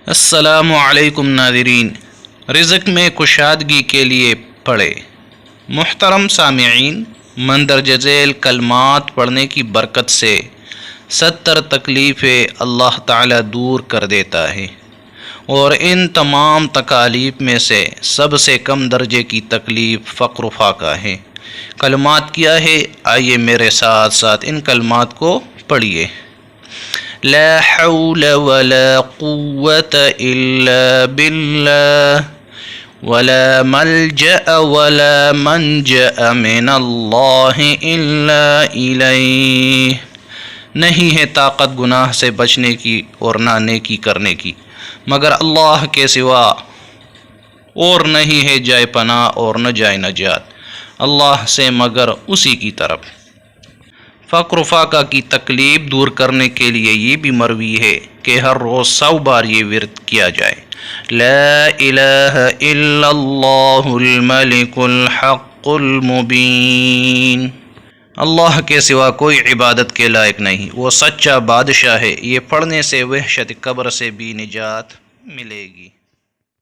السلام علیکم ناظرین، رزق میں کشادگی کے لیے پڑھے۔ محترم سامعین، مندرجہ ذیل کلمات پڑھنے کی برکت سے 70 تکلیفیں اللہ تعالی دور کر دیتا ہے، اور ان تمام تکالیف میں سے سب سے کم درجے کی تکلیف فقر و فاقہ ہے۔ کلمات کیا ہے؟ آئیے میرے ساتھ ساتھ ان کلمات کو پڑھیے۔ لا حول ولا قوة إلا بالله ولا ملجأ ولا منجأ من الله إلا إليه۔ نہیں ہے طاقت گناہ سے بچنے کی اور نہ نیکی کرنے کی مگر اللہ کے سوا، اور نہیں ہے جائے پناہ اور نہ جائے نجات اللہ سے مگر اسی کی طرف۔ فقر و فاقہ کی تکلیف دور کرنے کے لیے یہ بھی مروی ہے کہ ہر روز 100 بار یہ ورد کیا جائے۔ لا الہ الا اللہ الملک الحق المبین۔ اللہ کے سوا کوئی عبادت کے لائق نہیں، وہ سچا بادشاہ ہے۔ یہ پڑھنے سے وحشت قبر سے بھی نجات ملے گی۔